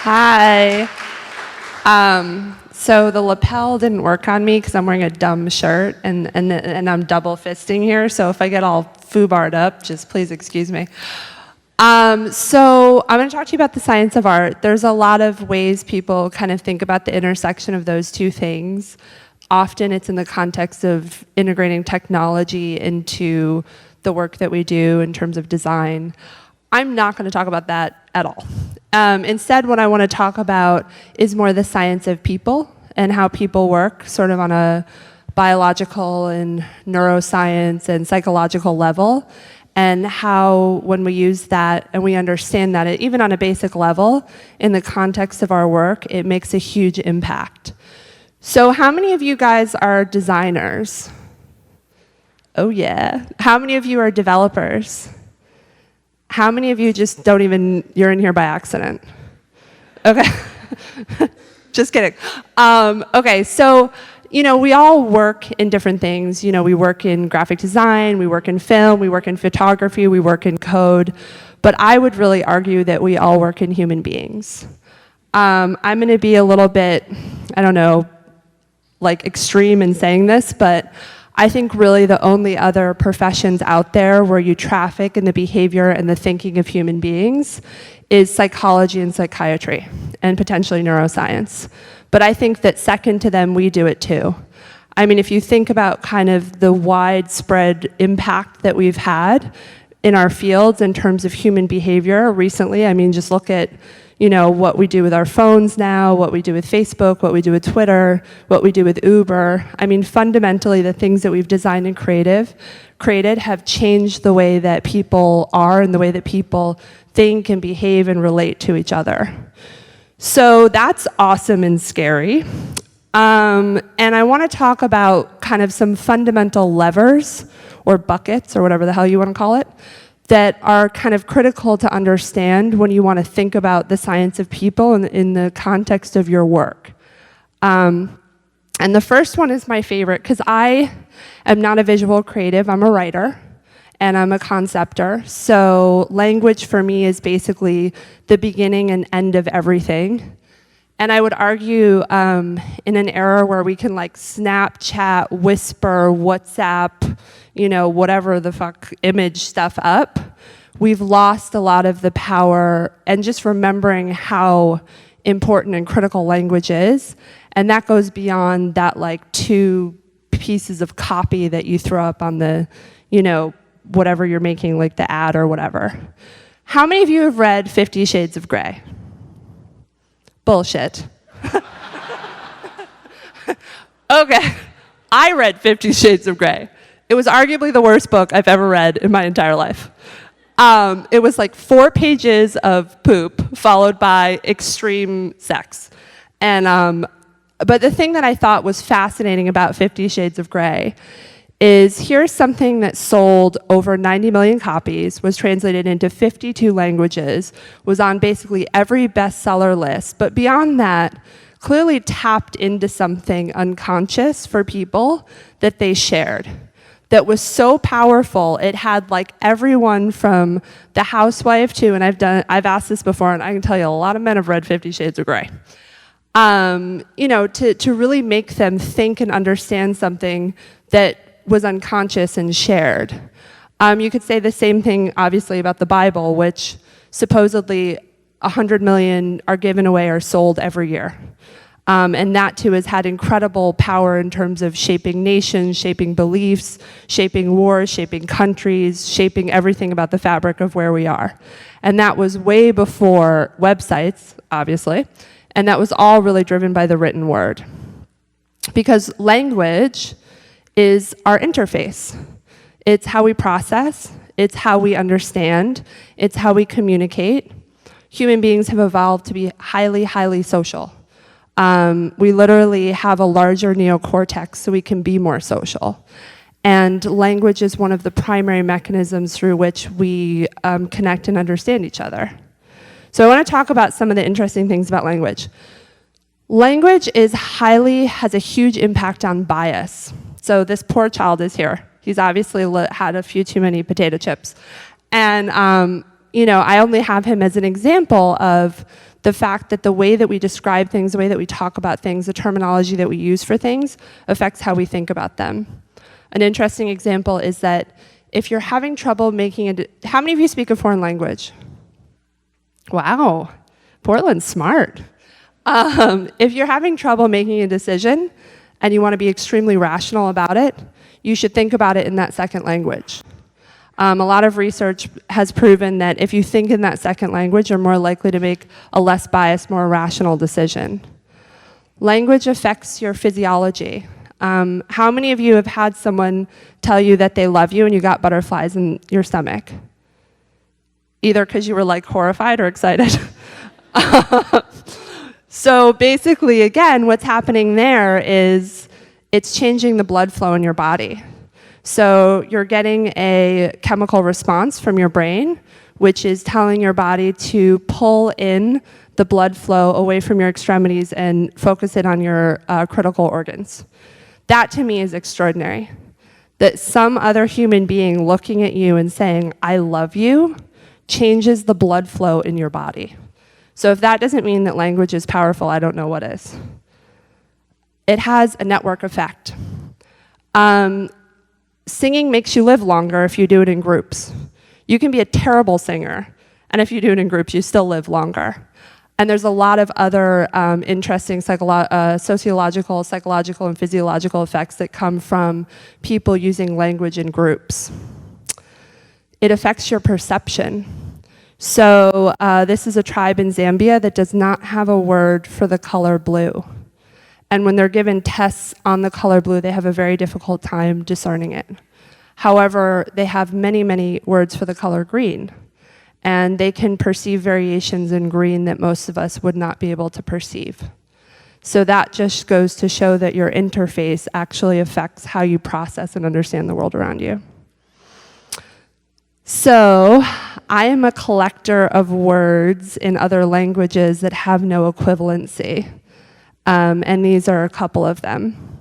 Hi. So the lapel didn't work on me because I'm wearing a dumb shirt and I'm double fisting here. So if I get all foobarred up, just please excuse me. So I'm going to talk to you about the science of art. There's a lot of ways people kind of think about the intersection of those two things. Often it's in the context of integrating technology into the work that we do in terms of design. I'm not going to talk about that at all. Instead, what I want to talk about is more the science of people and how people work sort of on a biological and neuroscience and psychological level, and how when we use that and we understand that, even on a basic level, in the context of our work, it makes a huge impact. So how many of you guys are designers? Oh yeah. How many of you are developers? How many of you just don't even, you're in here by accident? Okay. Just kidding. Okay, so, we all work in different things. We work in graphic design, we work in film, we work in photography, we work in code. But I would really argue that we all work in human beings. I'm going to be a little bit, extreme in saying this, but I think really the only other professions out there where you traffic in the behavior and the thinking of human beings is psychology and psychiatry, and potentially neuroscience. But I think that second to them, we do it too. I mean, if you think about kind of the widespread impact that we've had in our fields in terms of human behavior recently, just look at what we do with our phones now, what we do with Facebook, what we do with Twitter, what we do with Uber. Fundamentally, the things that we've designed and created have changed the way that people are and the way that people think and behave and relate to each other. So that's awesome and scary. And I want to talk about kind of some fundamental levers or buckets or whatever the hell you want to call it, that are kind of critical to understand when you want to think about the science of people in the context of your work. And the first one is my favorite because I am not a visual creative, I'm a writer, and I'm a conceptor. So language for me is basically the beginning and end of everything. And I would argue in an era where we can Snapchat, whisper, WhatsApp, whatever the fuck image stuff up, we've lost a lot of the power and just remembering how important and critical language is. And that goes beyond that 2 pieces of copy that you throw up on the, whatever you're making, the ad or whatever. How many of you have read 50 Shades of Grey? Bullshit. Okay, I read 50 Shades of Grey. It was arguably the worst book I've ever read in my entire life. It was 4 pages of poop followed by extreme sex. And but the thing that I thought was fascinating about 50 Shades of Grey is here's something that sold over 90 million copies, was translated into 52 languages, was on basically every bestseller list, but beyond that, clearly tapped into something unconscious for people that they shared. That was so powerful, it had everyone from the housewife to, and I've asked this before, and I can tell you a lot of men have read 50 Shades of Grey. To really make them think and understand something that was unconscious and shared. You could say the same thing, obviously, about the Bible, which supposedly 100 million are given away or sold every year. And that too has had incredible power in terms of shaping nations, shaping beliefs, shaping wars, shaping countries, shaping everything about the fabric of where we are. And that was way before websites, obviously, and that was all really driven by the written word. Because language is our interface. It's how we process, it's how we understand, it's how we communicate. Human beings have evolved to be highly, highly social. We literally have a larger neocortex so we can be more social. And language is one of the primary mechanisms through which we connect and understand each other. So I want to talk about some of the interesting things about language. Language has a huge impact on bias. So this poor child is here. He's obviously had a few too many potato chips. And I only have him as an example of the fact that the way that we describe things, the way that we talk about things, the terminology that we use for things affects how we think about them. An interesting example is that if you're having trouble making how many of you speak a foreign language? Wow, Portland's smart. If you're having trouble making a decision and you want to be extremely rational about it, you should think about it in that second language. A lot of research has proven that if you think in that second language, you're more likely to make a less biased, more rational decision. Language affects your physiology. How many of you have had someone tell you that they love you and you got butterflies in your stomach? Either because you were like horrified or excited. So basically, again, what's happening there is it's changing the blood flow in your body. So you're getting a chemical response from your brain, which is telling your body to pull in the blood flow away from your extremities and focus it on your critical organs. That to me is extraordinary. That some other human being looking at you and saying, I love you, changes the blood flow in your body. So if that doesn't mean that language is powerful, I don't know what is. It has a network effect. Singing makes you live longer if you do it in groups. You can be a terrible singer, and if you do it in groups, you still live longer. And there's a lot of other interesting sociological, psychological, and physiological effects that come from people using language in groups. It affects your perception. So this is a tribe in Zambia that does not have a word for the color blue. And when they're given tests on the color blue, they have a very difficult time discerning it. However, they have many, many words for the color green. And they can perceive variations in green that most of us would not be able to perceive. So that just goes to show that your interface actually affects how you process and understand the world around you. So I am a collector of words in other languages that have no equivalency. And these are a couple of them.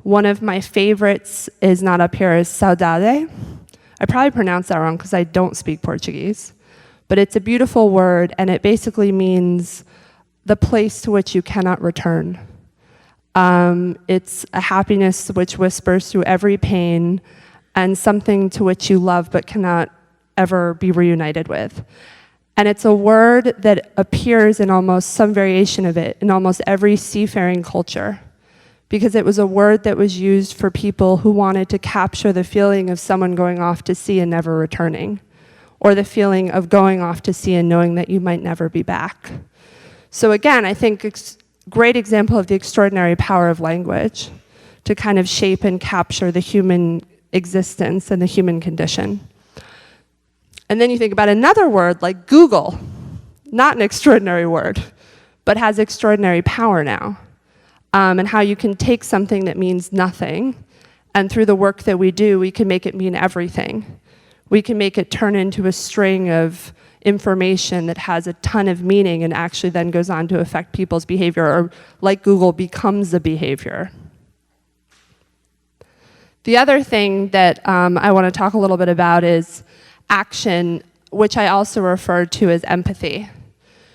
One of my favorites is not up here, is saudade. I probably pronounced that wrong because I don't speak Portuguese. But it's a beautiful word, and it basically means the place to which you cannot return. It's a happiness which whispers through every pain, and something to which you love but cannot ever be reunited with. And it's a word that appears in almost some variation of it in almost every seafaring culture, because it was a word that was used for people who wanted to capture the feeling of someone going off to sea and never returning, or the feeling of going off to sea and knowing that you might never be back. So again, I think great example of the extraordinary power of language to kind of shape and capture the human existence and the human condition. And then you think about another word like Google, not an extraordinary word, but has extraordinary power now. And how you can take something that means nothing, and through the work that we do, we can make it mean everything. We can make it turn into a string of information that has a ton of meaning and actually then goes on to affect people's behavior, or like Google, becomes a behavior. The other thing that I want to talk a little bit about is action, which I also refer to as empathy.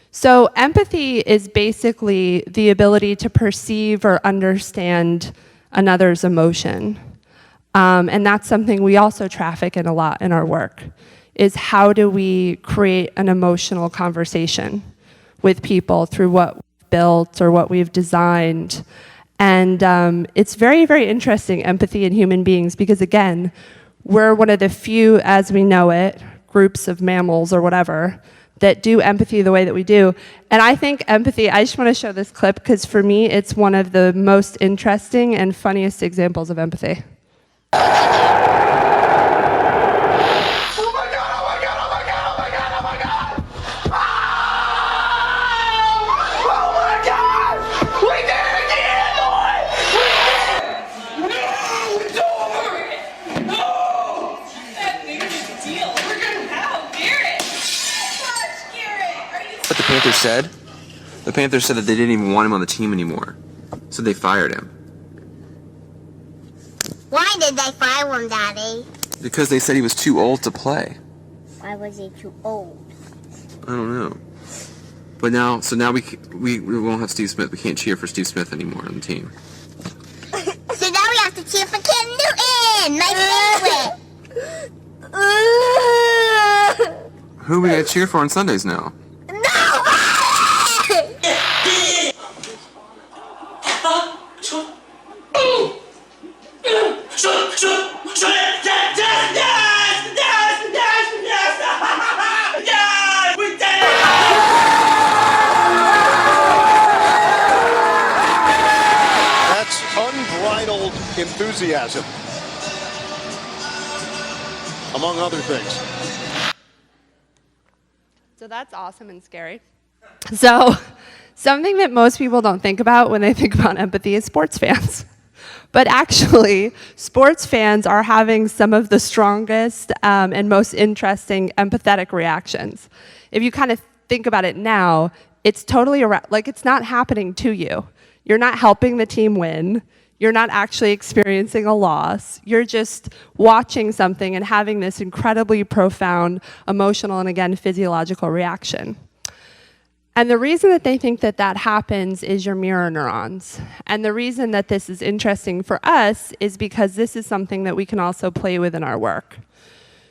So empathy is basically the ability to perceive or understand another's emotion. And that's something we also traffic in a lot in our work, is how do we create an emotional conversation with people through what we've built or what we've designed. And it's very, very interesting, empathy in human beings, because again, we're one of the few, as we know it, groups of mammals or whatever, that do empathy the way that we do. And I think empathy, I just want to show this clip because for me, it's one of the most interesting and funniest examples of empathy. What the Panthers said? The Panthers said that they didn't even want him on the team anymore. So they fired him. Why did they fire him, Daddy? Because they said he was too old to play. Why was he too old? I don't know. But now, so now we won't have Steve Smith. We can't cheer for Steve Smith anymore on the team. So now we have to cheer for Cam Newton, my favorite. Who are we gonna cheer for on Sundays now? That's unbridled enthusiasm, among other things. So that's awesome and scary. So something that most people don't think about when they think about empathy is sports fans. But actually, sports fans are having some of the strongest and most interesting empathetic reactions. If you kind of think about it now, it's totally, like it's not happening to you. You're not helping the team win. You're not actually experiencing a loss. You're just watching something and having this incredibly profound emotional and, again, physiological reaction. And the reason that they think that that happens is your mirror neurons. And the reason that this is interesting for us is because this is something that we can also play with in our work.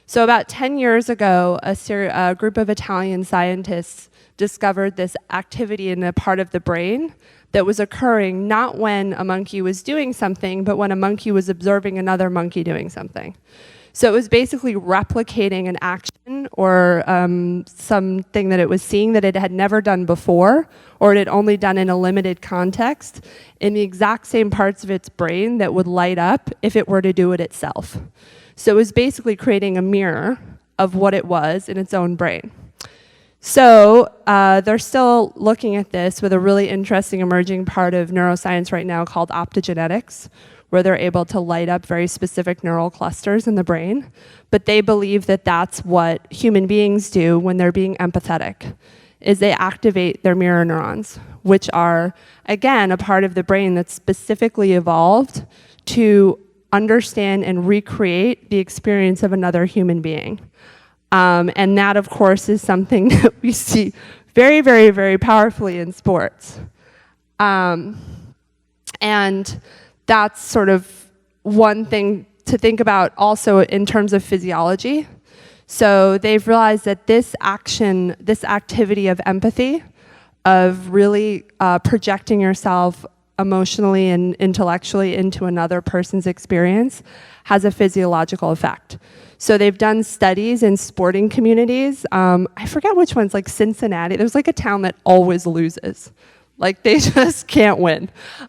So about 10 years ago, a group of Italian scientists discovered this activity in a part of the brain that was occurring not when a monkey was doing something, but when a monkey was observing another monkey doing something. So it was basically replicating an action or something that it was seeing that it had never done before, or it had only done in a limited context, in the exact same parts of its brain that would light up if it were to do it itself. So it was basically creating a mirror of what it was in its own brain. So they're still looking at this with a really interesting emerging part of neuroscience right now called optogenetics, where they're able to light up very specific neural clusters in the brain. But they believe that that's what human beings do when they're being empathetic, is they activate their mirror neurons, which are, again, a part of the brain that's specifically evolved to understand and recreate the experience of another human being. And that, of course, is something that we see very, very, very powerfully in sports. And that's sort of one thing to think about also in terms of physiology. So they've realized that this action, this activity of empathy, of really projecting yourself emotionally and intellectually into another person's experience, has a physiological effect. So they've done studies in sporting communities. I forget which ones, like Cincinnati. There's like a town that always loses. Like they just can't win.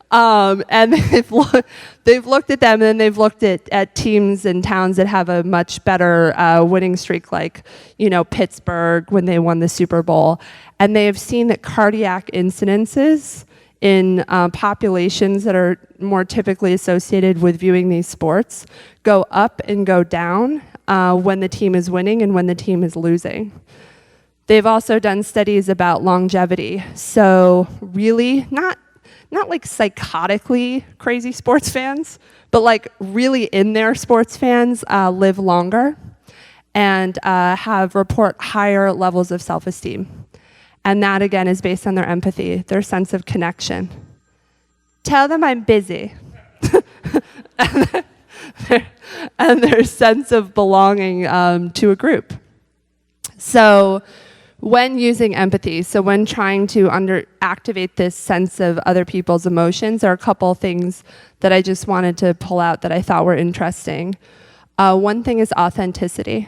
And they've looked at them, and then they've looked at teams and towns that have a much better winning streak, like, you know, Pittsburgh when they won the Super Bowl. And they have seen that cardiac incidences in populations that are more typically associated with viewing these sports go up and go down when the team is winning and when the team is losing. They've also done studies about longevity. So really, not like psychotically crazy sports fans, but like really in there sports fans live longer and report higher levels of self-esteem. And that, again, is based on their empathy, their sense of connection. Tell them I'm busy. and their sense of belonging to a group. So when using empathy, so when trying to activate this sense of other people's emotions, there are a couple things that I just wanted to pull out that I thought were interesting. One thing is authenticity.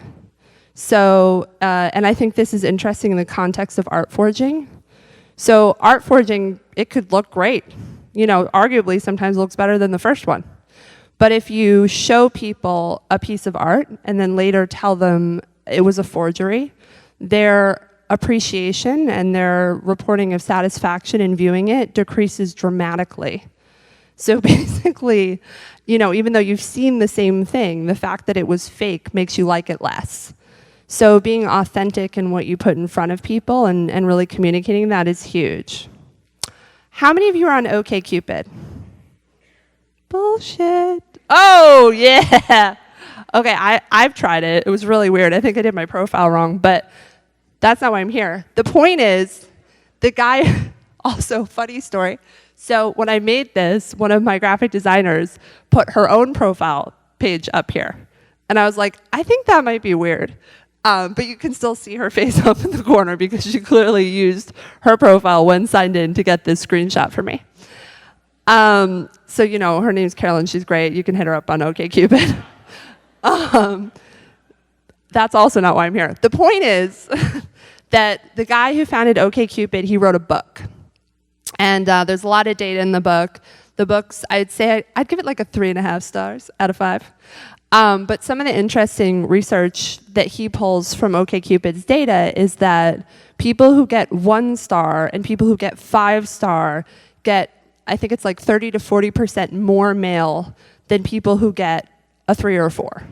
So, and I think this is interesting in the context of art forging. So art forging, it could look great. You know, arguably sometimes looks better than the first one. But if you show people a piece of art and then later tell them it was a forgery, their appreciation and their reporting of satisfaction in viewing it decreases dramatically. So basically, you know, even though you've seen the same thing, the fact that it was fake makes you like it less. So being authentic in what you put in front of people and really communicating that is huge. How many of you are on OkCupid? Bullshit. Oh, yeah. Okay, I've tried it. It was really weird. I think I did my profile wrong, but that's not why I'm here. The point is, the guy, also funny story. So when I made this, one of my graphic designers put her own profile page up here. And I was like, I think that might be weird. But you can still see her face up in the corner because she clearly used her profile when signed in to get this screenshot for me. So, her name's Carolyn. She's great. You can hit her up on OkCupid. That's also not why I'm here. The point is that the guy who founded OkCupid, he wrote a book. And there's a lot of data in the book. The book's, I'd give it like a 3.5 stars out of 5. But some of the interesting research that he pulls from OkCupid's data is that people who get 1 star and people who get 5 star get, I think it's like 30 to 40% more mail than people who get a 3 or a 4.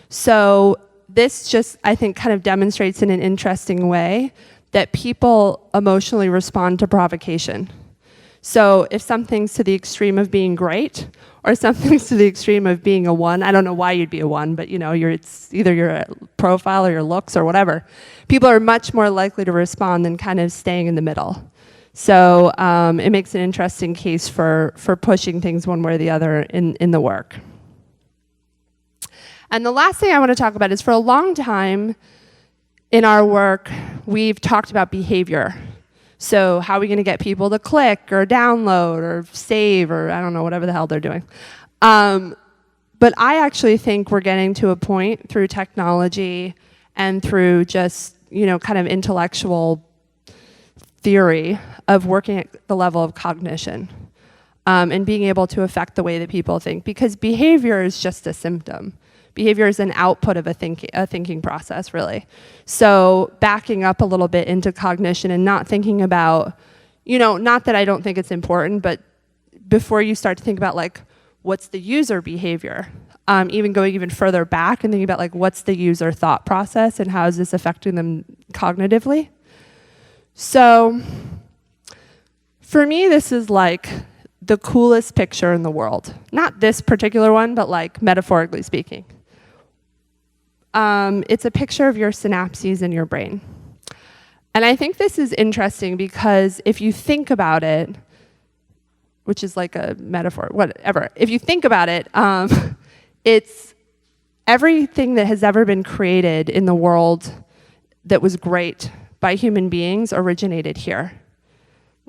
So this just, I think, kind of demonstrates in an interesting way that people emotionally respond to provocation. So if something's to the extreme of being great, or something's to the extreme of being a 1, I don't know why you'd be a 1, but it's either your profile or your looks or whatever, people are much more likely to respond than kind of staying in the middle. So it makes an interesting case for pushing things one way or the other in the work. And the last thing I want to talk about is, for a long time in our work, we've talked about behavior. So how are we going to get people to click or download or save or I don't know, whatever the hell they're doing. But I actually think we're getting to a point through technology and through just, kind of intellectual theory of working at the level of cognition and being able to affect the way that people think. Because behavior is just a symptom. Behavior is an output of a thinking process, really. So backing up a little bit into cognition and not thinking about, not that I don't think it's important, but before you start to think about like, what's the user behavior? Even going even further back and thinking about like, what's the user thought process and how is this affecting them cognitively? So for me, this is like the coolest picture in the world. Not this particular one, but like metaphorically speaking. It's a picture of your synapses in your brain. And I think this is interesting because if you think about it, which is like a metaphor, whatever, if you think about it, it's everything that has ever been created in the world that was great by human beings originated here.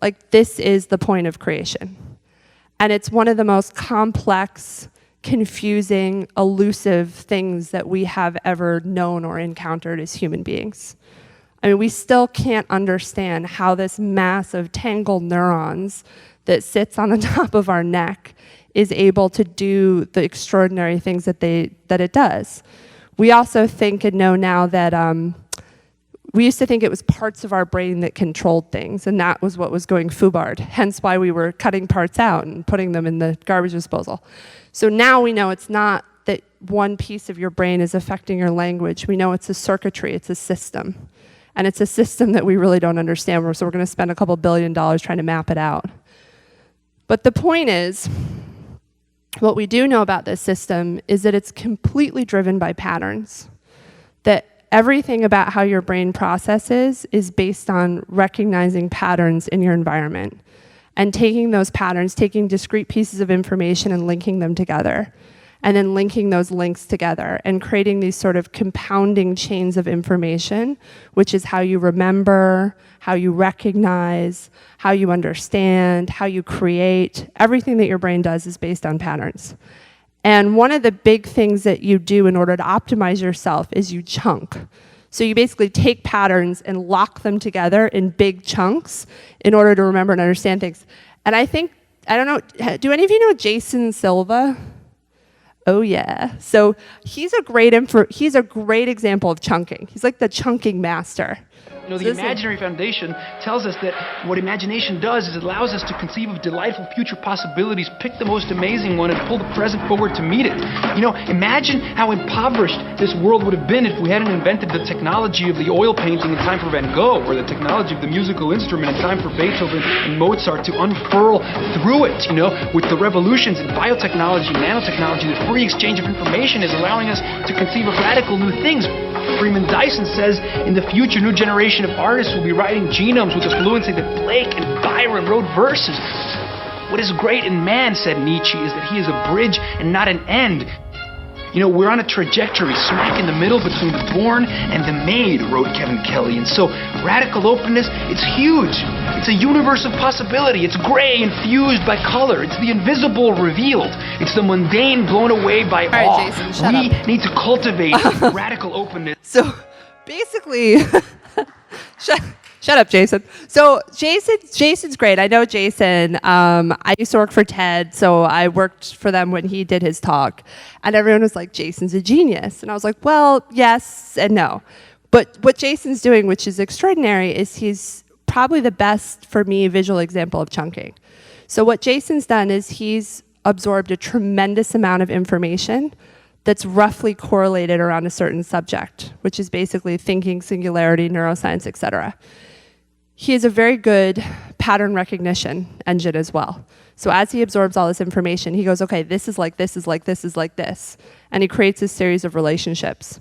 Like, this is the point of creation. And it's one of the most complex, confusing, elusive things that we have ever known or encountered as human beings. I mean, we still can't understand how this mass of tangled neurons that sits on the top of our neck is able to do the extraordinary things that it does. We also think and know now that we used to think it was parts of our brain that controlled things, and that was what was going foobarred, hence why we were cutting parts out and putting them in the garbage disposal. So now we know it's not that one piece of your brain is affecting your language. We know it's a circuitry, it's a system. And it's a system that we really don't understand, so we're going to spend a couple $1 billion trying to map it out. But the point is, what we do know about this system is that it's completely driven by patterns. That everything about how your brain processes is based on recognizing patterns in your environment and taking those patterns, taking discrete pieces of information and linking them together, and then linking those links together and creating these sort of compounding chains of information, which is how you remember, how you recognize, how you understand, how you create. Everything that your brain does is based on patterns. And one of the big things that you do in order to optimize yourself is you chunk. So you basically take patterns and lock them together in big chunks in order to remember and understand things. And I don't know, do any of you know Jason Silva? Oh yeah. So he's a great example of chunking. He's like the chunking master. The imaginary foundation tells us that what imagination does is it allows us to conceive of delightful future possibilities, pick the most amazing one, and pull the present forward to meet it. Imagine how impoverished this world would have been if we hadn't invented the technology of the oil painting in time for Van Gogh, or the technology of the musical instrument in time for Beethoven and Mozart to unfurl through it. With the revolutions in biotechnology, nanotechnology, the free exchange of information is allowing us to conceive of radical new things. Freeman Dyson says, in the future, new generations generation of artists will be writing genomes with the fluency that Blake and Byron wrote verses. What is great in man, said Nietzsche, is that he is a bridge and not an end. You know, we're on a trajectory smack in the middle between the born and the made, wrote Kevin Kelly. And so radical openness, it's huge. It's a universe of possibility. It's gray infused by color. It's the invisible revealed. It's the mundane blown away by right, awe. Jason, shut We up. need to cultivate radical openness. So basically, shut up, Jason. So Jason's great. I know Jason. I used to work for TED, so I worked for them when he did his talk. And everyone was like, Jason's a genius. And I was like, well, yes and no. But what Jason's doing, which is extraordinary, is he's probably the best, for me, visual example of chunking. So what Jason's done is he's absorbed a tremendous amount of information that's roughly correlated around a certain subject, which is basically thinking, singularity, neuroscience, et cetera. He has a very good pattern recognition engine as well. So as he absorbs all this information, he goes, okay, this is like this, is like this, is like this. And he creates a series of relationships.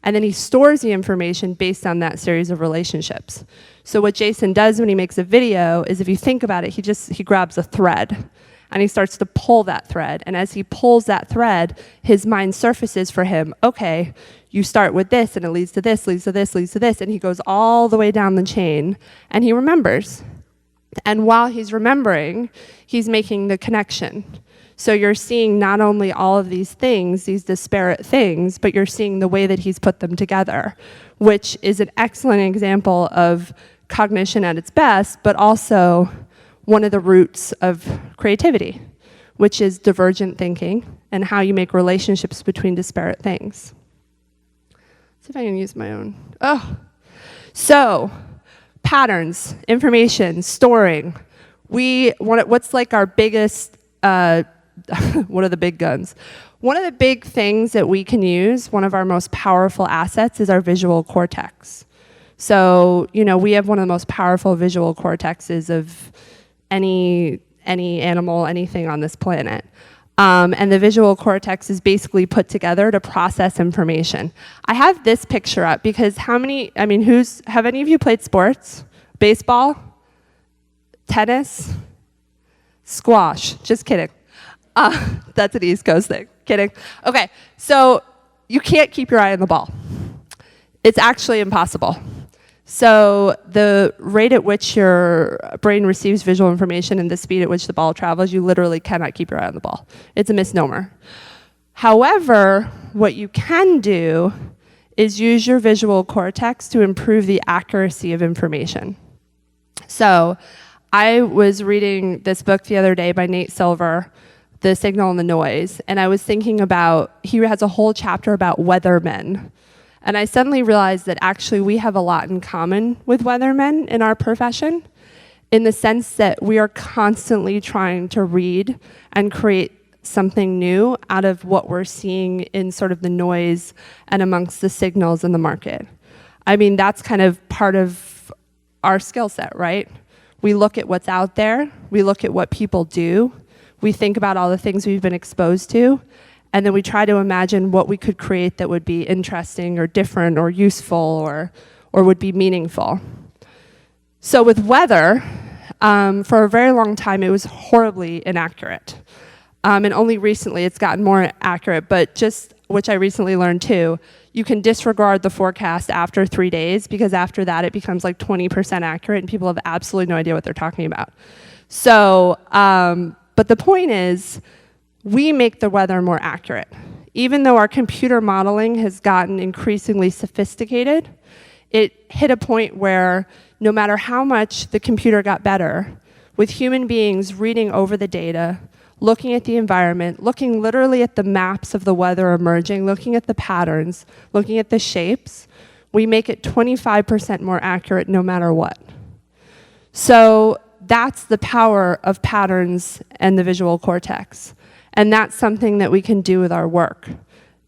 And then he stores the information based on that series of relationships. So what Jason does when he makes a video is, if you think about it, he grabs a thread and he starts to pull that thread. And as he pulls that thread, his mind surfaces for him, okay, you start with this and it leads to this, leads to this, leads to this, and he goes all the way down the chain and he remembers. And while he's remembering, he's making the connection. So you're seeing not only all of these things, these disparate things, but you're seeing the way that he's put them together, which is an excellent example of cognition at its best, but also one of the roots of creativity, which is divergent thinking and how you make relationships between disparate things. Let's see if I can use my own. So patterns, information, storing. What's like our biggest, what are the big guns? One of the big things that we can use, one of our most powerful assets, is our visual cortex. So, you know, we have one of the most powerful visual cortexes of any animal, anything on this planet. And the visual cortex is basically put together to process information. I have this picture up because have any of you played sports? Baseball? Tennis? Squash? Just kidding. That's an East Coast thing. Kidding. Okay, so you can't keep your eye on the ball. It's actually impossible. So the rate at which your brain receives visual information and the speed at which the ball travels, you literally cannot keep your eye on the ball. It's a misnomer. However, what you can do is use your visual cortex to improve the accuracy of information. So I was reading this book the other day by Nate Silver, The Signal and the Noise, and I was thinking about, he has a whole chapter about weathermen. And I suddenly realized that actually we have a lot in common with weathermen in our profession, in the sense that we are constantly trying to read and create something new out of what we're seeing in sort of the noise and amongst the signals in the market. I mean, that's kind of part of our skill set, right? We look at what's out there, we look at what people do, we think about all the things we've been exposed to, and then we try to imagine what we could create that would be interesting or different or useful or would be meaningful. So with weather, for a very long time, it was horribly inaccurate. And only recently it's gotten more accurate, but just, which I recently learned too, you can disregard the forecast after 3 days, because after that it becomes like 20% accurate and people have absolutely no idea what they're talking about. So, but the point is, we make the weather more accurate. Even though our computer modeling has gotten increasingly sophisticated, it hit a point where no matter how much the computer got better, with human beings reading over the data, looking at the environment, looking literally at the maps of the weather emerging, looking at the patterns, looking at the shapes, we make it 25% more accurate no matter what. So that's the power of patterns and the visual cortex. And that's something that we can do with our work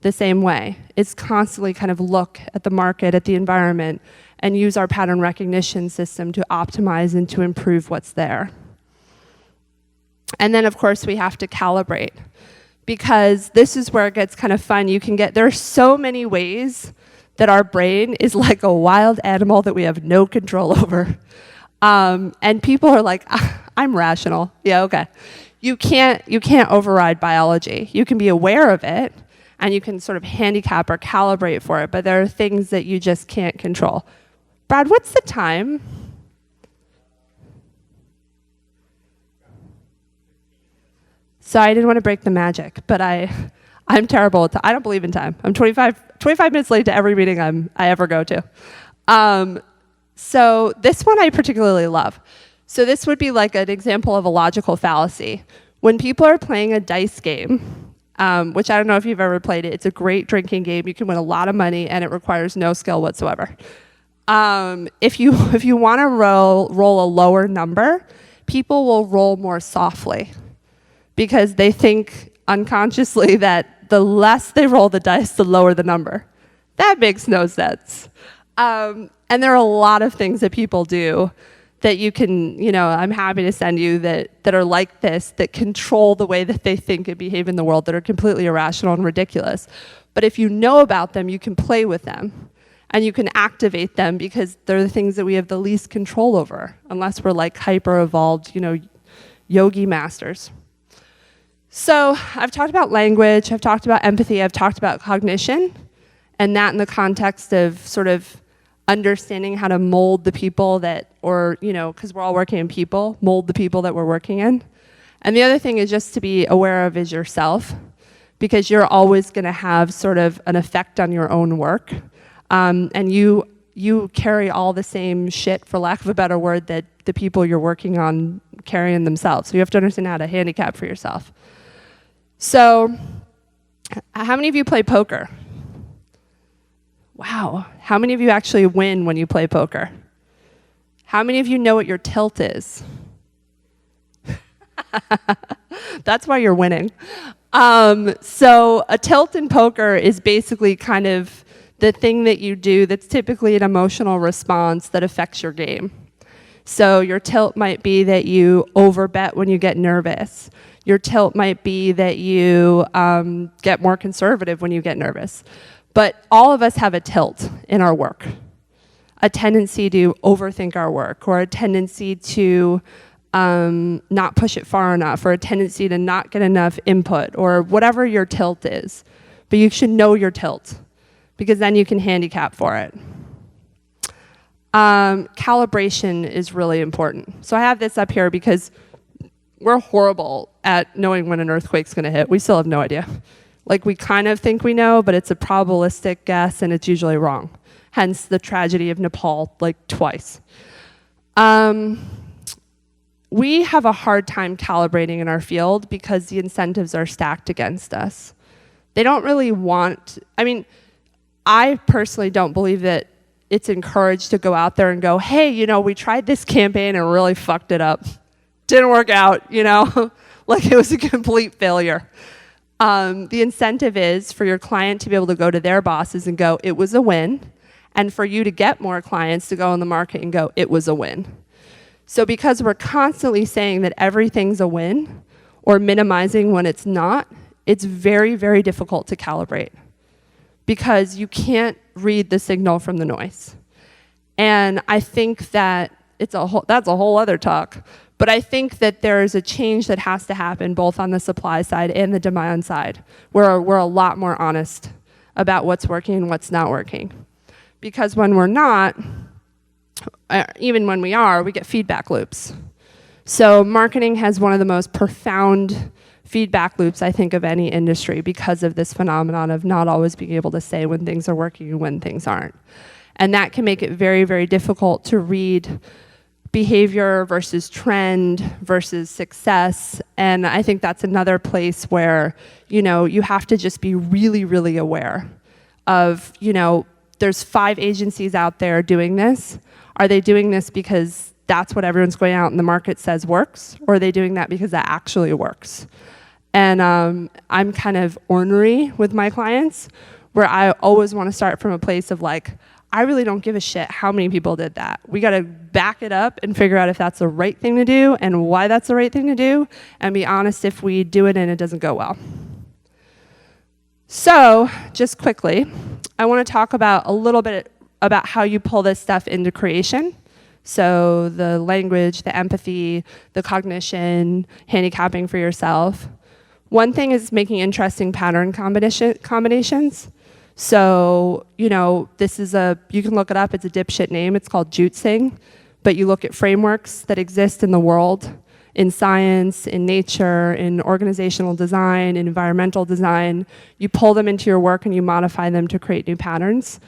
the same way. It's constantly kind of look at the market, at the environment, and use our pattern recognition system to optimize and to improve what's there. And then, of course, we have to calibrate, because this is where it gets kind of fun. There are so many ways that our brain is like a wild animal that we have no control over. And people are like, I'm rational. Yeah, okay. You can't override biology. You can be aware of it, and you can sort of handicap or calibrate for it, but there are things that you just can't control. Brad, what's the time? So I didn't want to break the magic, but I'm terrible at I don't believe in time. I'm 25 minutes late to every meeting I ever go to. So this one I particularly love. So this would be like an example of a logical fallacy. When people are playing a dice game, which I don't know if you've ever played it, it's a great drinking game. You can win a lot of money, and it requires no skill whatsoever. If you want to roll a lower number, people will roll more softly because they think unconsciously that the less they roll the dice, the lower the number. That makes no sense. And there are a lot of things that people do that you can, I'm happy to send you that are like this, that control the way that they think and behave in the world, that are completely irrational and ridiculous. But if you know about them, you can play with them and you can activate them because they're the things that we have the least control over, unless we're like hyper-evolved, yogi masters. So I've talked about language, I've talked about empathy, I've talked about cognition, and that in the context of sort of understanding how to mold the people because we're all working in people, mold the people that we're working in. And the other thing is just to be aware of is yourself, because you're always going to have sort of an effect on your own work. And you carry all the same shit, for lack of a better word, that the people you're working on carry in themselves. So you have to understand how to handicap for yourself. So how many of you play poker? Wow. How many of you actually win when you play poker? How many of you know what your tilt is? That's why you're winning. So a tilt in poker is basically kind of the thing that you do that's typically an emotional response that affects your game. So your tilt might be that you overbet when you get nervous. Your tilt might be that you get more conservative when you get nervous. But all of us have a tilt in our work, a tendency to overthink our work, or a tendency to not push it far enough, or a tendency to not get enough input, or whatever your tilt is. But you should know your tilt, because then you can handicap for it. Calibration is really important. So I have this up here because we're horrible at knowing when an earthquake's going to hit. We still have no idea. Like, we kind of think we know, but it's a probabilistic guess, and it's usually wrong. Hence the tragedy of Nepal, like twice. We have a hard time calibrating in our field because the incentives are stacked against us. They don't really I personally don't believe that it's encouraged to go out there and go, hey, we tried this campaign and really fucked it up. Didn't work out, like it was a complete failure. The incentive is for your client to be able to go to their bosses and go, it was a win, and for you to get more clients to go in the market and go, it was a win. So because we're constantly saying that everything's a win or minimizing when it's not, it's very, very difficult to calibrate because you can't read the signal from the noise. And I think that that's a whole other talk. But I think that there is a change that has to happen both on the supply side and the demand side, where we're a lot more honest about what's working and what's not working. Because when we're not, even when we are, we get feedback loops. So marketing has one of the most profound feedback loops, I think, of any industry because of this phenomenon of not always being able to say when things are working and when things aren't. And that can make it very, very difficult to read behavior versus trend versus success. And I think that's another place where, you have to just be really, really aware of, there's 5 agencies out there doing this. Are they doing this because that's what everyone's going out in the market says works? Or are they doing that because that actually works? And I'm kind of ornery with my clients, where I always want to start from a place of like, I really don't give a shit how many people did that. We got to back it up and figure out if that's the right thing to do and why that's the right thing to do, and be honest if we do it and it doesn't go well. So, just quickly, I want to talk about a little bit about how you pull this stuff into creation. So the language, the empathy, the cognition, handicapping for yourself. One thing is making interesting pattern combinations. So, you know, you can look it up, it's a dipshit name, it's called juicing, but you look at frameworks that exist in the world, in science, in nature, in organizational design, in environmental design, you pull them into your work and you modify them to create new patterns.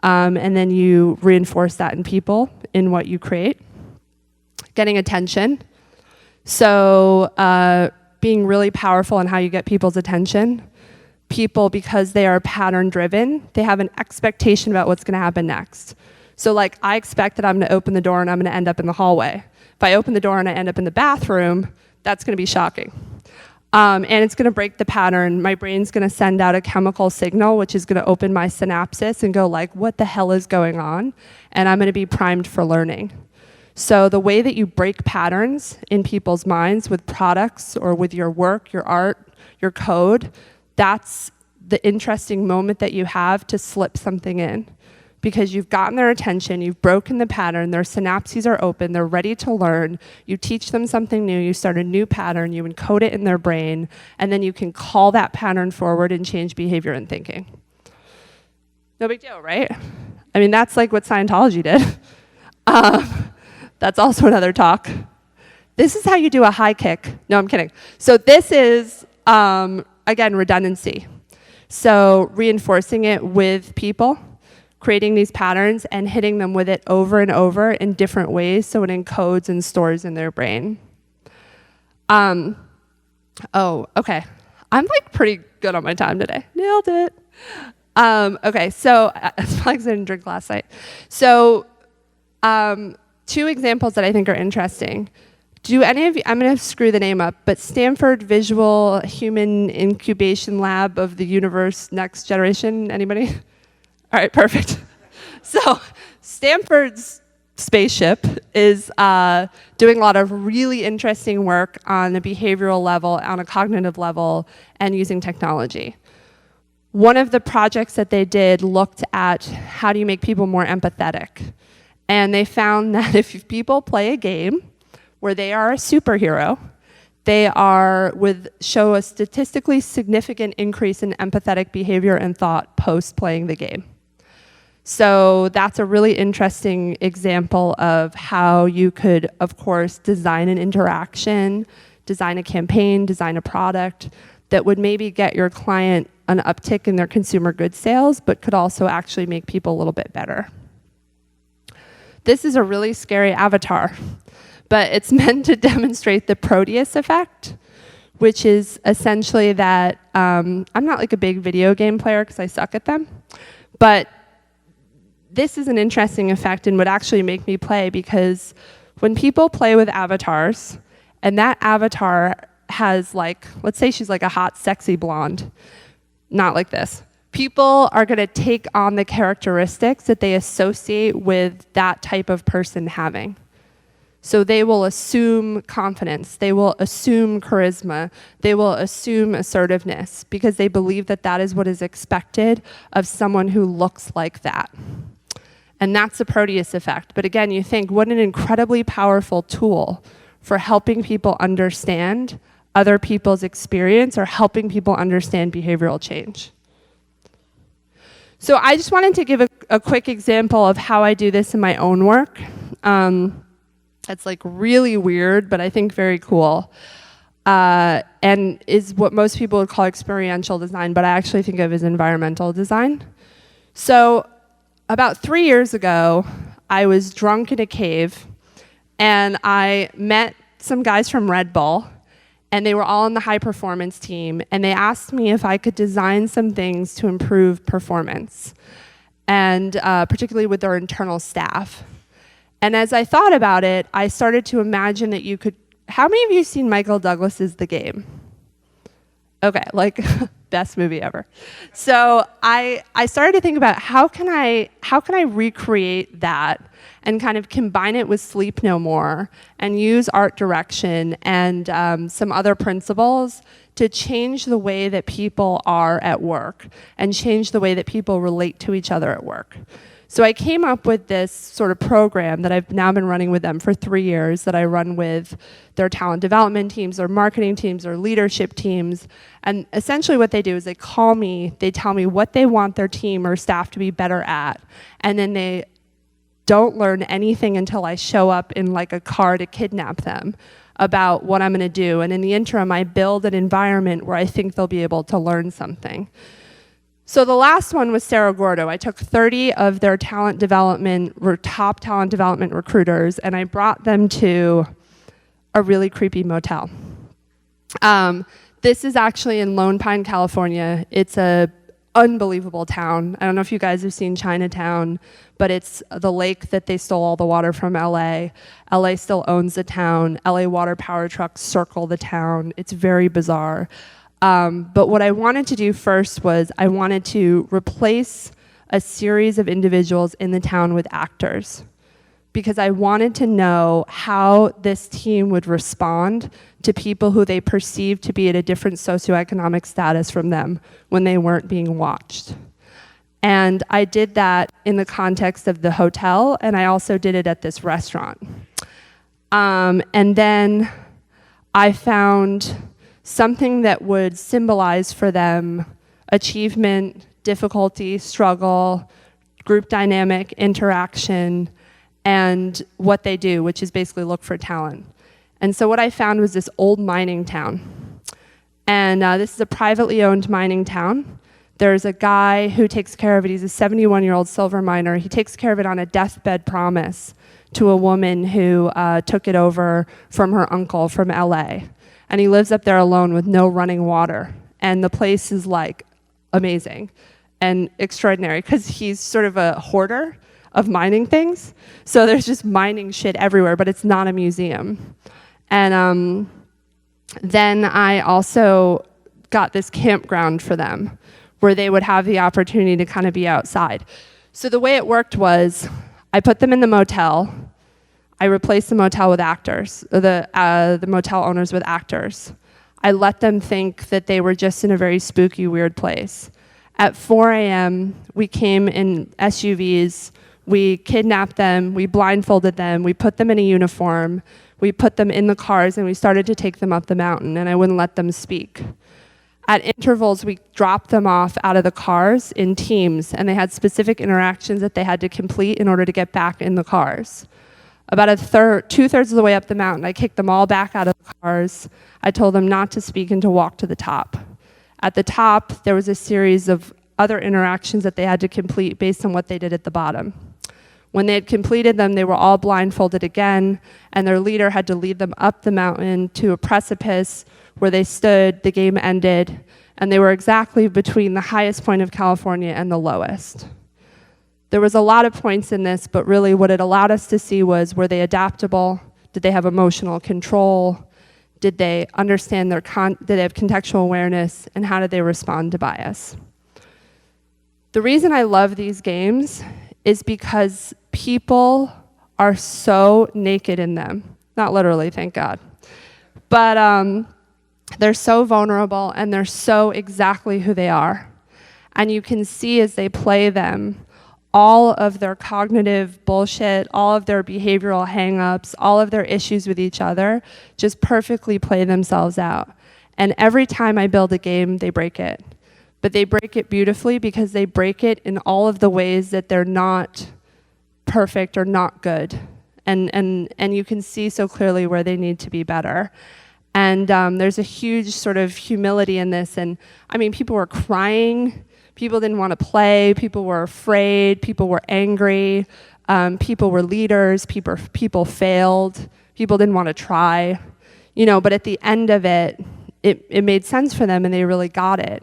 And then you reinforce that in people, in what you create. Getting attention. So being really powerful in how you get people's attention. People, because they are pattern driven, they have an expectation about what's going to happen next. So like, I expect that I'm going to open the door and I'm going to end up in the hallway. If I open the door and I end up in the bathroom, that's going to be shocking. And it's going to break the pattern. My brain's going to send out a chemical signal, which is going to open my synapses and go like, what the hell is going on? And I'm going to be primed for learning. So the way that you break patterns in people's minds with products or with your work, your art, your code, that's the interesting moment that you have to slip something in. Because you've gotten their attention, you've broken the pattern, their synapses are open, they're ready to learn, you teach them something new, you start a new pattern, you encode it in their brain, and then you can call that pattern forward and change behavior and thinking. No big deal, right? I mean, that's like what Scientology did. That's also another talk. This is how you do a high kick. No, I'm kidding. So this is, again, redundancy. So reinforcing it with people, creating these patterns and hitting them with it over and over in different ways so it encodes and stores in their brain. Oh, okay. I'm like pretty good on my time today. Nailed it. Okay, so as long as I didn't drink last night. So 2 examples that I think are interesting. Do any of you, I'm going to screw the name up, but Stanford Visual Human Incubation Lab of the Universe Next Generation, anybody? All right, perfect. So Stanford's spaceship is doing a lot of really interesting work on a behavioral level, on a cognitive level, and using technology. One of the projects that they did looked at how do you make people more empathetic. And they found that if people play a game where they are a superhero, they show a statistically significant increase in empathetic behavior and thought post playing the game. So that's a really interesting example of how you could, of course, design an interaction, design a campaign, design a product that would maybe get your client an uptick in their consumer goods sales, but could also actually make people a little bit better. This is a really scary avatar, but it's meant to demonstrate the Proteas Effect, which is essentially that, I'm not like a big video game player because I suck at them, but this is an interesting effect and would actually make me play because when people play with avatars, and that avatar has like, let's say she's like a hot, sexy blonde, not like this. People are going to take on the characteristics that they associate with that type of person having. So they will assume confidence, they will assume charisma, they will assume assertiveness because they believe that that is what is expected of someone who looks like that. And that's the Proteas Effect. But again, you think, what an incredibly powerful tool for helping people understand other people's experience or helping people understand behavioral change. So I just wanted to give a quick example of how I do this in my own work. It's like really weird, but I think very cool. And is what most people would call experiential design, but I actually think of as environmental design. So about 3 years ago, I was drunk in a cave, and I met some guys from Red Bull, and they were all on the high performance team, and they asked me if I could design some things to improve performance, and particularly with their internal staff. And as I thought about it, I started to imagine that you could, how many of you have seen Michael Douglas's The Game? Okay, like best movie ever. So I started to think about how can I recreate that and kind of combine it with Sleep No More and use art direction and some other principles to change the way that people are at work and change the way that people relate to each other at work. So I came up with this sort of program that I've now been running with them for 3 years, that I run with their talent development teams, their marketing teams, their leadership teams. And essentially what they do is they call me, they tell me what they want their team or staff to be better at, and then they don't learn anything until I show up in like a car to kidnap them about what I'm gonna do. And in the interim, I build an environment where I think they'll be able to learn something. So the last one was Cerro Gordo. I took 30 of their talent development, top talent development recruiters, and I brought them to a really creepy motel. This is actually in Lone Pine, California. It's a unbelievable town. I don't know if you guys have seen Chinatown, but it's the lake that they stole all the water from LA. LA still owns the town. LA water power trucks circle the town. It's very bizarre. But what I wanted to do first was I wanted to replace a series of individuals in the town with actors, because I wanted to know how this team would respond to people who they perceived to be at a different socioeconomic status from them when they weren't being watched. And I did that in the context of the hotel, and I also did it at this restaurant. And then I found something that would symbolize for them achievement, difficulty, struggle, group dynamic, interaction, and what they do, which is basically look for talent. And so what I found was this old mining town. And this is a privately owned mining town. There's a guy who takes care of it. He's a 71-year-old silver miner. He takes care of it on a deathbed promise to a woman who took it over from her uncle from LA. And he lives up there alone with no running water. And the place is like amazing and extraordinary because he's sort of a hoarder of mining things. So there's just mining shit everywhere, but it's not a museum. And then I also got this campground for them where they would have the opportunity to kind of be outside. So the way it worked was I put them in the motel. I replaced the motel with actors, the motel owners with actors. I let them think that they were just in a very spooky, weird place. At 4 a.m., we came in SUVs, we kidnapped them, we blindfolded them, we put them in a uniform, we put them in the cars, and we started to take them up the mountain, and I wouldn't let them speak. At intervals, we dropped them off out of the cars in teams, and they had specific interactions that they had to complete in order to get back in the cars. About two-thirds of the way up the mountain, I kicked them all back out of the cars. I told them not to speak and to walk to the top. At the top, there was a series of other interactions that they had to complete based on what they did at the bottom. When they had completed them, they were all blindfolded again, and their leader had to lead them up the mountain to a precipice where they stood, the game ended, and they were exactly between the highest point of California and the lowest. There was a lot of points in this, but really what it allowed us to see was, were they adaptable? Did they have emotional control? Did they understand did they have contextual awareness? And how did they respond to bias? The reason I love these games is because people are so naked in them. Not literally, thank God. But they're so vulnerable and they're so exactly who they are. And you can see as they play them, all of their cognitive bullshit, all of their behavioral hang-ups, all of their issues with each other just perfectly play themselves out. And every time I build a game, they break it. But they break it beautifully because they break it in all of the ways that they're not perfect or not good. And you can see so clearly where they need to be better. And there's a huge sort of humility in this. And I mean, people were crying. People didn't want to play, people were afraid, people were angry, people were leaders, people failed, people didn't want to try, but at the end of it, it made sense for them and they really got it.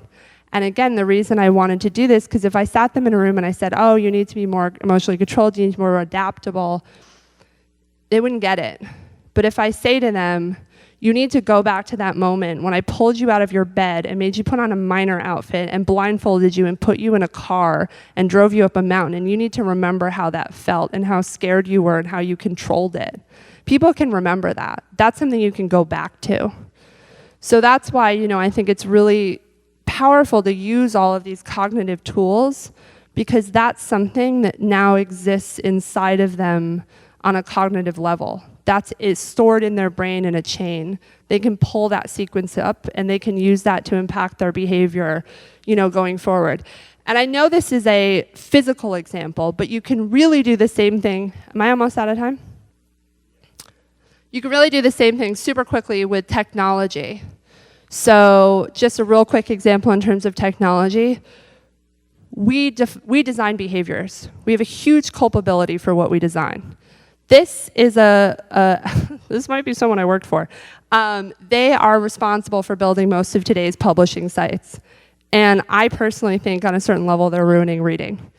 And again, the reason I wanted to do this, because if I sat them in a room and I said, oh, you need to be more emotionally controlled, you need to be more adaptable, they wouldn't get it. But if I say to them, you need to go back to that moment when I pulled you out of your bed and made you put on a miner outfit and blindfolded you and put you in a car and drove you up a mountain, and you need to remember how that felt and how scared you were and how you controlled it. People can remember that. That's something you can go back to. So that's why, I think it's really powerful to use all of these cognitive tools, because that's something that now exists inside of them on a cognitive level. That is stored in their brain in a chain. They can pull that sequence up and they can use that to impact their behavior, going forward. And I know this is a physical example, but you can really do the same thing. Am I almost out of time? You can really do the same thing super quickly with technology. So just a real quick example in terms of technology. We design behaviors. We have a huge culpability for what we design. This is this might be someone I worked for. They are responsible for building most of today's publishing sites. And I personally think on a certain level they're ruining reading.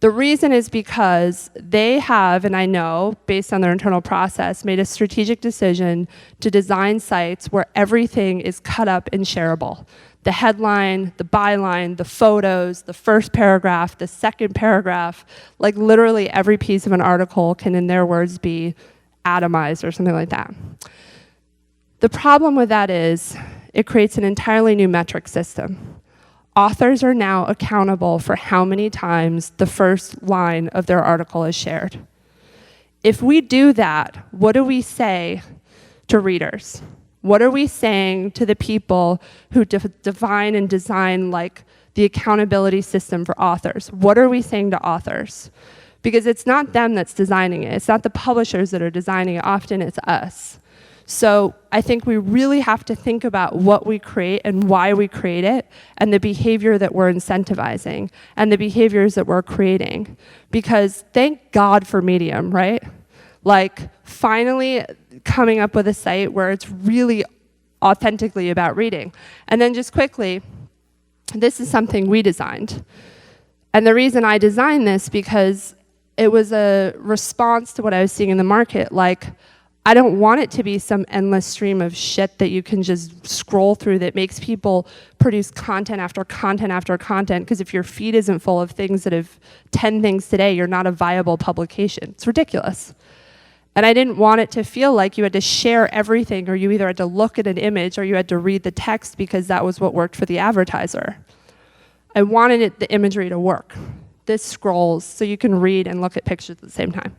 The reason is because they have, and I know, based on their internal process, made a strategic decision to design sites where everything is cut up and shareable. The headline, the byline, the photos, the first paragraph, the second paragraph, like literally every piece of an article can, in their words, be atomized or something like that. The problem with that is it creates an entirely new metric system. Authors are now accountable for how many times the first line of their article is shared. If we do that, what do we say to readers? What are we saying to the people who define and design like the accountability system for authors? What are we saying to authors? Because it's not them that's designing it. It's not the publishers that are designing it. Often it's us. So I think we really have to think about what we create and why we create it, and the behavior that we're incentivizing and the behaviors that we're creating. Because thank God for Medium, right? Like finally coming up with a site where it's really authentically about reading. And then just quickly, this is something we designed. And the reason I designed this, because it was a response to what I was seeing in the market. Like, I don't want it to be some endless stream of shit that you can just scroll through that makes people produce content after content after content, because if your feed isn't full of things that have 10 things today, you're not a viable publication. It's ridiculous. And I didn't want it to feel like you had to share everything, or you either had to look at an image or you had to read the text because that was what worked for the advertiser. I wanted the imagery to work. This scrolls so you can read and look at pictures at the same time.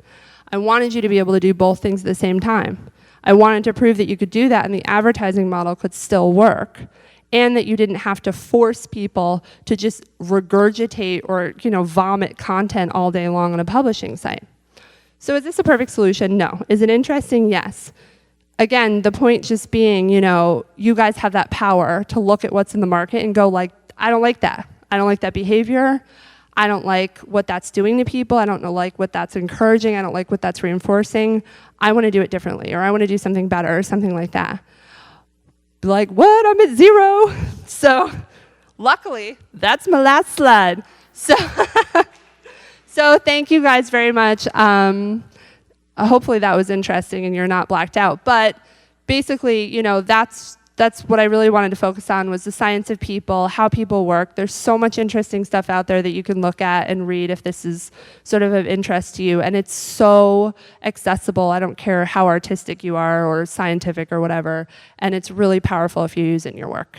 I wanted you to be able to do both things at the same time. I wanted to prove that you could do that and the advertising model could still work, and that you didn't have to force people to just regurgitate or vomit content all day long on a publishing site. So is this a perfect solution? No. Is it interesting? Yes. Again, the point just being, you guys have that power to look at what's in the market and go like, I don't like that. I don't like that behavior. I don't like what that's doing to people. I don't like what that's encouraging. I don't like what that's reinforcing. I want to do it differently, or I want to do something better, or something like that. Like, what? I'm at 0. So luckily, that's my last slide. So, so thank you guys very much. Hopefully that was interesting and you're not blacked out. But basically, that's what I really wanted to focus on, was the science of people, how people work. There's so much interesting stuff out there that you can look at and read if this is sort of interest to you. And it's so accessible. I don't care how artistic you are or scientific or whatever. And it's really powerful if you use it in your work.